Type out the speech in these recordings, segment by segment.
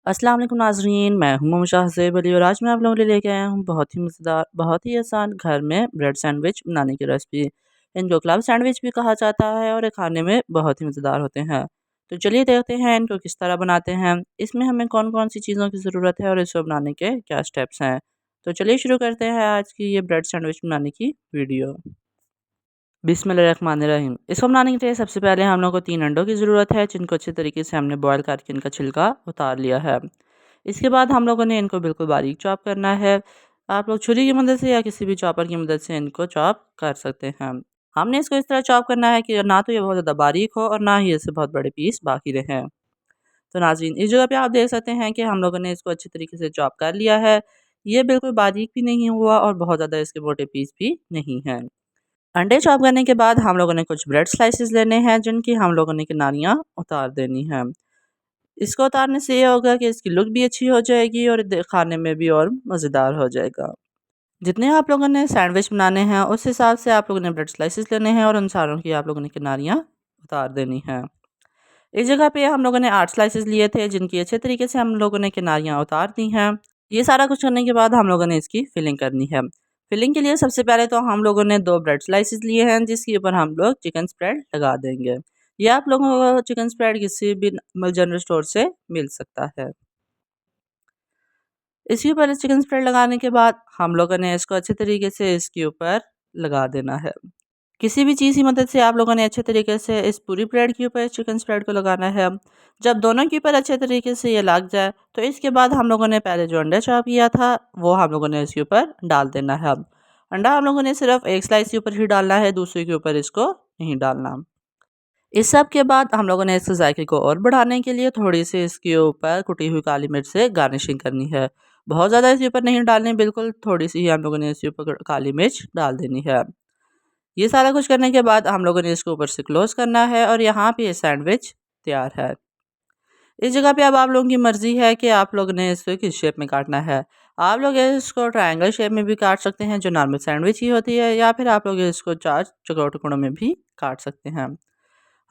अस्सलाम वालेकुम नाज़रीन, मैं हूं मोहम्मद शाहज़ेब अली और आज मैं आप लोगों के लिए लेके आया हूं बहुत ही मज़ेदार, बहुत ही आसान घर में ब्रेड सैंडविच बनाने की रेसिपी। इनको क्लब सैंडविच भी कहा जाता है और ये खाने में बहुत ही मज़ेदार होते हैं। तो चलिए देखते हैं इनको किस तरह बनाते हैं। इसमें हमें कौन कौन सी चीज़ों की ज़रूरत है और इसको बनाने के क्या स्टेप्स हैं। तो चलिए शुरू करते हैं आज की ये ब्रेड सैंडविच बनाने की वीडियो। बिस्मिल्लाहिर्रहमानिर्रहीम। इसको बनाने के लिए सबसे पहले हम लोग को 3 अंडों की ज़रूरत है, जिनको अच्छे तरीके से हमने बॉयल करके इनका छिलका उतार लिया है। इसके बाद हम लोगों ने इनको बिल्कुल बारीक चॉप करना है। आप लोग छुरी की मदद से या किसी भी चॉपर की मदद से इनको चॉप कर सकते हैं। हमने इसको इस तरह चॉप करना है कि ना तो ये बहुत ज़्यादा बारीक हो और ना ही इससे बहुत बड़े पीस बाकी रहें। तो नाज़रीन, इस जगह पे आप देख सकते हैं कि हम लोगों ने इसको अच्छे तरीके से चॉप कर लिया है। ये बिल्कुल बारीक भी नहीं हुआ और बहुत ज़्यादा इसके मोटे पीस भी नहीं हैं। अंडे चॉप करने के बाद हम लोगों ने कुछ ब्रेड स्लाइसेस लेने हैं, जिनकी हम लोगों ने किनारियाँ उतार देनी हैं। इसको उतारने से ये होगा कि इसकी लुक भी अच्छी हो जाएगी और खाने में भी और मज़ेदार हो जाएगा। जितने आप लोगों ने सैंडविच बनाने हैं उस हिसाब से आप लोगों ने ब्रेड स्लाइसेस लेने हैं और उन सारों की आप लोगों ने किनारियाँ उतार देनी हैं। इस जगह पे हम लोगों ने 8 स्लाइसेस लिए थे, जिनकी अच्छे तरीके से हम लोगों ने किनारियाँ उतार दी हैं। ये सारा कुछ करने के बाद हम लोगों ने इसकी फिलिंग करनी है। फिलिंग के लिए सबसे पहले तो हम लोगों ने 2 ब्रेड स्लाइसेस लिए हैं, जिसके ऊपर हम लोग चिकन स्प्रेड लगा देंगे। ये आप लोगों को चिकन स्प्रेड किसी भी जनरल स्टोर से मिल सकता है। इसके ऊपर चिकन स्प्रेड लगाने के बाद हम लोगों ने इसको अच्छे तरीके से इसके ऊपर लगा देना है। किसी भी चीज़ की मदद से आप लोगों ने अच्छे तरीके से इस पूरी ब्रेड के ऊपर चिकन स्प्रेड को लगाना है। जब दोनों के ऊपर अच्छे तरीके से ये लग जाए तो इसके बाद हम लोगों ने पहले जो अंडा चॉप किया था वो हम लोगों ने इसके ऊपर डाल देना है। अंडा हम लोगों ने सिर्फ एक स्लाइस के ऊपर ही डालना है, दूसरे के ऊपर इसको नहीं डालना। इस सब के बाद हम लोगों ने इसके जायके को और बढ़ाने के लिए थोड़ी सी इसके ऊपर कुटी हुई काली मिर्च से गार्निशिंग करनी है। बहुत ज़्यादा इसके ऊपर नहीं डालनी, बिल्कुल थोड़ी सी ही हम लोगों ने इसके ऊपर काली मिर्च डाल देनी है। ये सारा कुछ करने के बाद हम लोगों ने इसको ऊपर से क्लोज़ करना है और यहाँ पे ये सैंडविच तैयार है। इस जगह पे अब आप लोगों की मर्ज़ी है कि आप लोगों ने इसको किस शेप में काटना है। आप लोग इसको ट्रायंगल शेप में भी काट सकते हैं, जो नॉर्मल सैंडविच ही होती है, या फिर आप लोग इसको 4 चौकोर टुकड़ों में भी काट सकते हैं।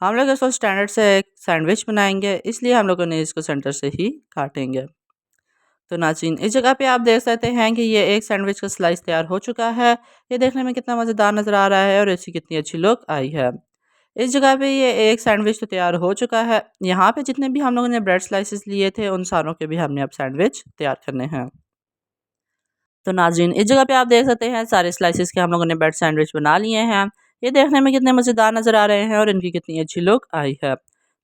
हम लोग इसको स्टैंडर्ड से एक सैंडविच बनाएंगे, इसलिए हम लोगों ने इसको सेंटर से ही काटेंगे। तो नाज़रीन, इस जगह पे आप देख सकते हैं कि ये एक सैंडविच का स्लाइस तैयार हो चुका है। ये देखने में कितना मज़ेदार नज़र आ रहा है और इसकी कितनी अच्छी लुक आई है। इस जगह पे ये एक सैंडविच तो तैयार हो चुका है। यहाँ पे जितने भी हम लोगों ने ब्रेड स्लाइसेस लिए थे उन सारों के भी हमने अब सैंडविच तैयार करने हैं। तो नाज़रीन, इस जगह पे आप देख सकते हैं सारे स्लाइसेस के हम लोगों ने ब्रेड सैंडविच बना लिए हैं। ये देखने में कितने मज़ेदार नज़र आ रहे हैं और इनकी कितनी अच्छी लुक आई है।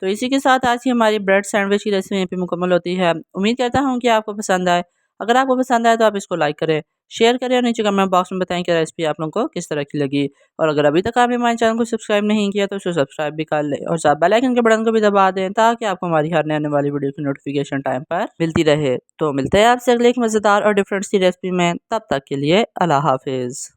तो इसी के साथ आज की हमारी ब्रेड सैंडविच की रेसिपी यहीं पे मुकम्मल होती है। उम्मीद करता हूँ कि आपको पसंद आए। अगर आपको पसंद आए तो आप इसको लाइक करें, शेयर करें और नीचे कमेंट बॉक्स में बताएं कि रेसिपी आप लोगों को किस तरह की लगी। और अगर अभी तक आपने हमारे चैनल को सब्सक्राइब नहीं किया तो उसे सब्सक्राइब भी कर लें और साथ बेल आइकन के बटन को भी दबा दें, ताकि आपको हमारी हर नई आने वाली वीडियो की नोटिफिकेशन टाइम पर मिलती रहे। तो मिलते हैं आपसे अगले एक मज़ेदार और डिफरेंट सी रेसिपी में। तब तक के लिए अल्लाह हाफिज़।